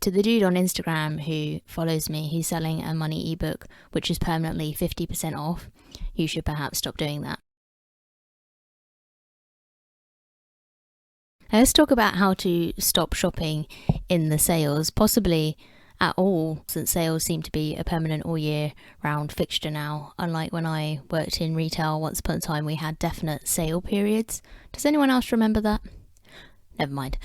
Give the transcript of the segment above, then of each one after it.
to the dude on Instagram who follows me, who's selling a money ebook which is permanently 50% off, you should perhaps stop doing that. Now let's talk about how to stop shopping in the sales, possibly at all, since sales seem to be a permanent all year round fixture now. Unlike when I worked in retail once upon a time, we had definite sale periods. Does anyone else remember that? Never mind.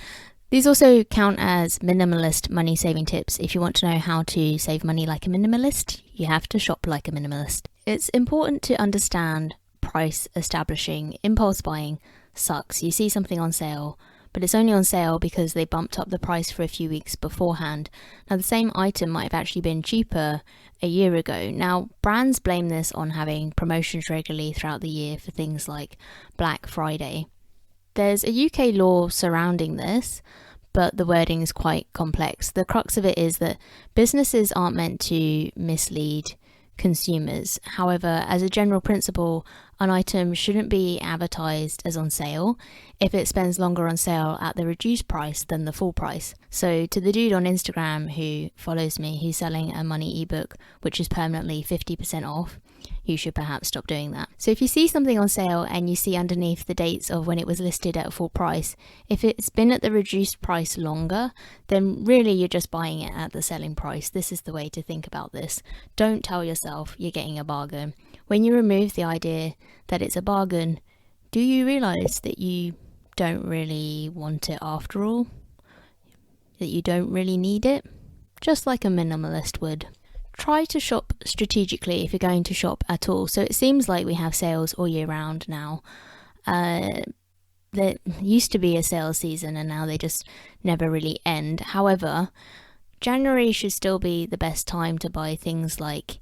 These also count as minimalist money saving tips. If you want to know how to save money like a minimalist, you have to shop like a minimalist. It's important to understand price establishing. Impulse buying sucks. You see something on sale, but it's only on sale because they bumped up the price for a few weeks beforehand. Now, the same item might have actually been cheaper a year ago. Now, brands blame this on having promotions regularly throughout the year for things like Black Friday. There's a UK law surrounding this, but the wording is quite complex. The crux of it is that businesses aren't meant to mislead consumers. However, as a general principle, an item shouldn't be advertised as on sale if it spends longer on sale at the reduced price than the full price. So to the dude on Instagram who follows me, who's selling a money ebook which is permanently 50% off, you should perhaps stop doing that. So if you see something on sale and you see underneath the dates of when it was listed at full price, if it's been at the reduced price longer, then really you're just buying it at the selling price. This is the way to think about this. Don't tell yourself you're getting a bargain. When you remove the idea that it's a bargain, do you realize that you don't really want it after all? That you don't really need it? Just like a minimalist would. Try to shop strategically if you're going to shop at all. So it seems like we have sales all year round now. There used to be a sales season and now they just never really end. However, January should still be the best time to buy things like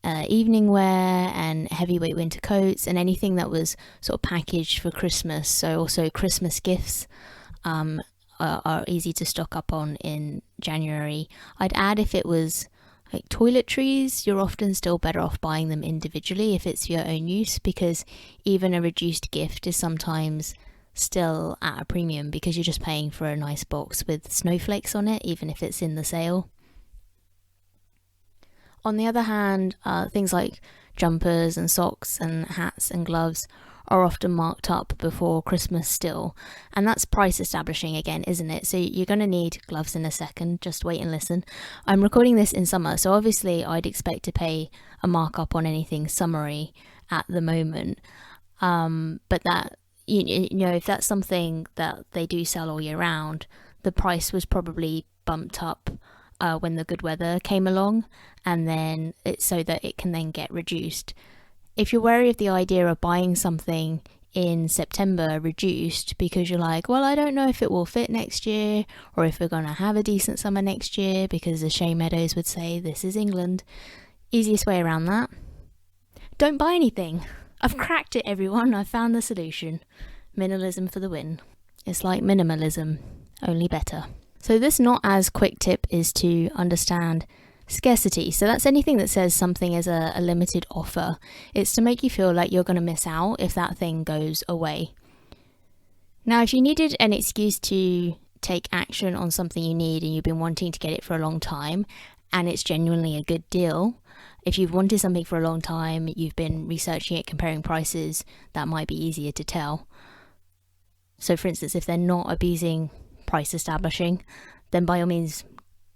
evening wear and heavyweight winter coats and anything that was sort of packaged for Christmas. So also Christmas gifts are easy to stock up on in January. I'd add if it was like toiletries, you're often still better off buying them individually if it's for your own use, because even a reduced gift is sometimes still at a premium because you're just paying for a nice box with snowflakes on it, even if it's in the sale. On the other hand, things like jumpers and socks and hats and gloves are often marked up before Christmas still, and that's price establishing again, isn't it? So you're going to need gloves in a second, just wait and listen. I'm recording this in summer, so obviously I'd expect to pay a markup on anything summery at the moment, but that, you know, if that's something that they do sell all year round, the price was probably bumped up when the good weather came along, and then it's so that it can then get reduced. If you're wary of the idea of buying something in September reduced because you're like, well, I don't know if it will fit next year or if we're going to have a decent summer next year, because as Shane Meadows would say, this is England. Easiest way around that: don't buy anything. I've cracked it, everyone. I've found the solution. Minimalism for the win. It's like minimalism, only better. So this not as quick tip is to understand scarcity. So that's anything that says something is a limited offer. It's to make you feel like you're going to miss out if that thing goes away. Now, if you needed an excuse to take action on something you need and you've been wanting to get it for a long time and it's genuinely a good deal, if you've wanted something for a long time, you've been researching it, comparing prices, that might be easier to tell. So for instance, if they're not abusing price establishing, then by all means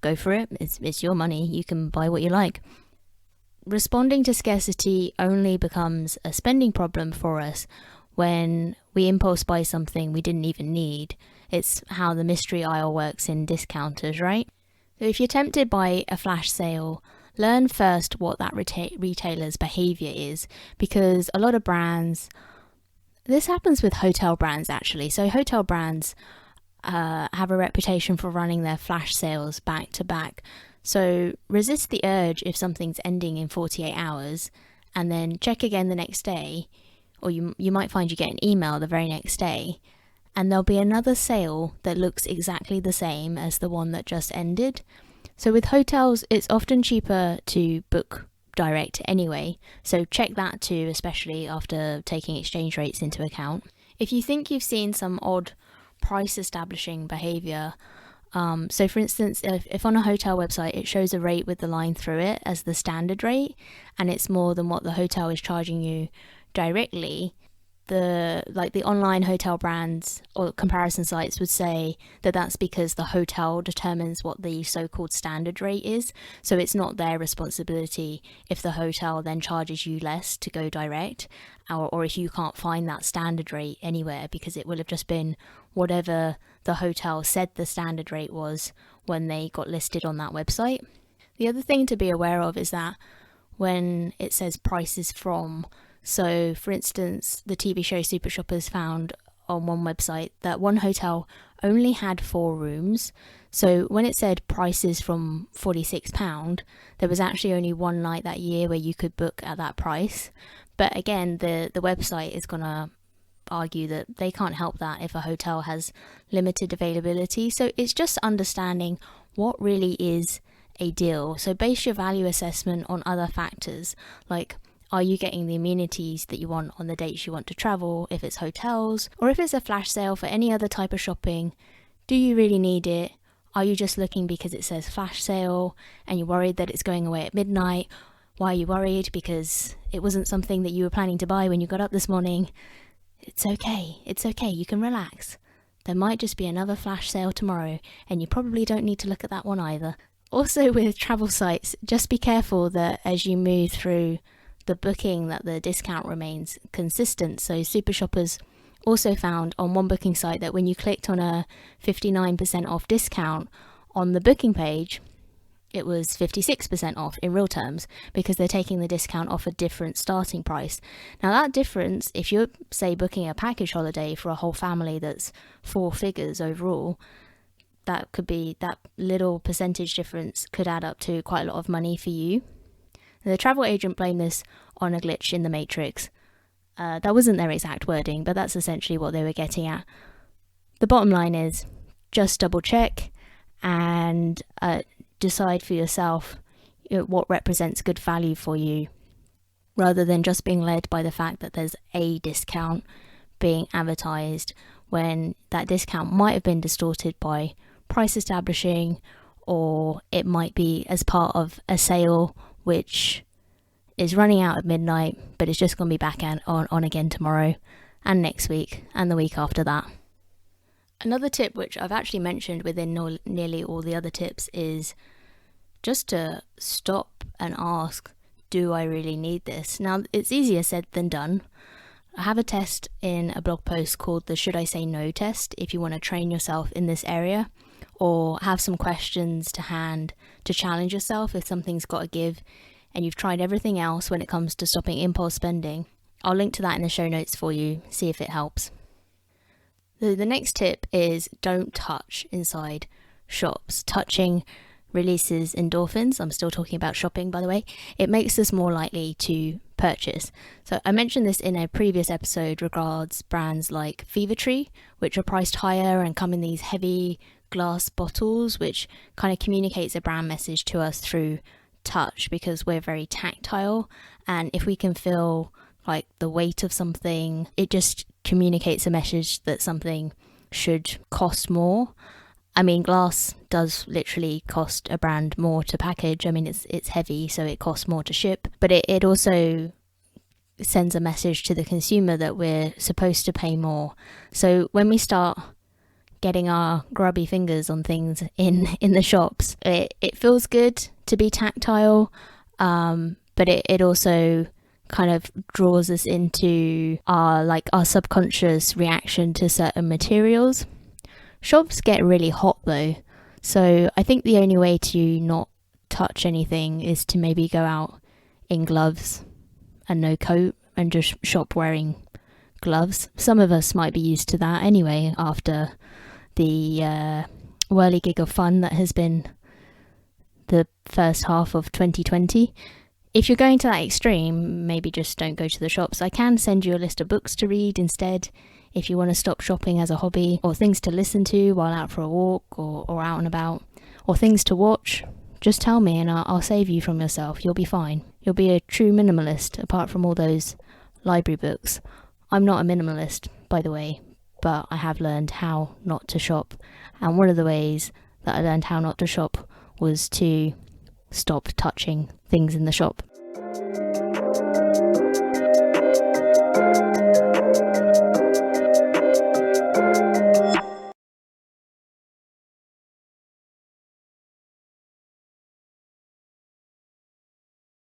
go for it. It's your money. You can buy what you like. Responding to scarcity only becomes a spending problem for us when we impulse buy something we didn't even need. It's how the mystery aisle works in discounters, right? So if you're tempted by a flash sale, learn first what that retailer's behavior is, because a lot of brands, this happens with hotel brands actually. So hotel brands have a reputation for running their flash sales back to back. So resist the urge if something's ending in 48 hours and then check again the next day, or you might find you get an email the very next day and there'll be another sale that looks exactly the same as the one that just ended. So with hotels, it's often cheaper to book direct anyway, so check that too, especially after taking exchange rates into account. If you think you've seen some odd price establishing behavior So for instance, if on a hotel website it shows a rate with the line through it as the standard rate, and it's more than what the hotel is charging you directly, the online hotel brands or comparison sites would say that that's because the hotel determines what the so-called standard rate is. So it's not their responsibility if the hotel then charges you less to go direct, or if you can't find that standard rate anywhere, because it will have just been whatever the hotel said the standard rate was when they got listed on that website. The other thing to be aware of is that when it says prices from, so for instance, the TV show Super Shoppers found on one website that one hotel only had 4 rooms. So when it said prices from £46, there was actually only one night that year where you could book at that price. But again, the website is going to argue that they can't help that if a hotel has limited availability. So it's just understanding what really is a deal. So base your value assessment on other factors, like, are you getting the amenities that you want on the dates you want to travel, if it's hotels, or if it's a flash sale for any other type of shopping? Do you really need it? Are you just looking because it says flash sale and you're worried that it's going away at midnight? Why are you worried? Because it wasn't something that you were planning to buy when you got up this morning. It's okay, you can relax. There might just be another flash sale tomorrow, and you probably don't need to look at that one either. Also with travel sites, just be careful that as you move through the booking that the discount remains consistent. So Super Shoppers also found on one booking site that when you clicked on a 59% off discount on the booking page, it was 56% off in real terms, because they're taking the discount off a different starting price. Now that difference, if you're say booking a package holiday for a whole family that's 4 figures overall, that little percentage difference could add up to quite a lot of money for you. The travel agent blamed this on a glitch in the matrix. That wasn't their exact wording, but that's essentially what they were getting at. The bottom line is just double check and decide for yourself what represents good value for you, rather than just being led by the fact that there's a discount being advertised when that discount might have been distorted by price establishing, or it might be as part of a sale which is running out at midnight, but it's just going to be back on again tomorrow and next week and the week after that. Another tip, which I've actually mentioned within nearly all the other tips, is just to stop and ask, do I really need this? Now, it's easier said than done. I have a test in a blog post called the Should I Say No test if you want to train yourself in this area, or have some questions to hand to challenge yourself if something's got to give and you've tried everything else when it comes to stopping impulse spending. I'll link to that in the show notes for you, see if it helps. The next tip is don't touch inside shops. Touching releases endorphins. I'm still talking about shopping, by the way. It makes us more likely to purchase. So I mentioned this in a previous episode regards brands like Fever Tree, which are priced higher and come in these heavy glass bottles, which kind of communicates a brand message to us through touch, because we're very tactile, and if we can feel like the weight of something, it just communicates a message that something should cost more. I mean, glass does literally cost a brand more to package. I mean, it's heavy, so it costs more to ship, but it also sends a message to the consumer that we're supposed to pay more. So when we start getting our grubby fingers on things in the shops, it feels good to be tactile, but it also kind of draws us into our subconscious reaction to certain materials. Shops get really hot though, so I think the only way to not touch anything is to maybe go out in gloves and no coat and just shop wearing gloves. Some of us might be used to that anyway after the whirligig of fun that has been the first half of 2020. If you're going to that extreme, maybe just don't go to the shops. I can send you a list of books to read instead if you want to stop shopping as a hobby, or things to listen to while out for a walk or out and about, or things to watch. Just tell me and I'll save you from yourself. You'll be fine. You'll be a true minimalist apart from all those library books. I'm not a minimalist, by the way, but I have learned how not to shop, and one of the ways that I learned how not to shop was to stop touching things in the shop.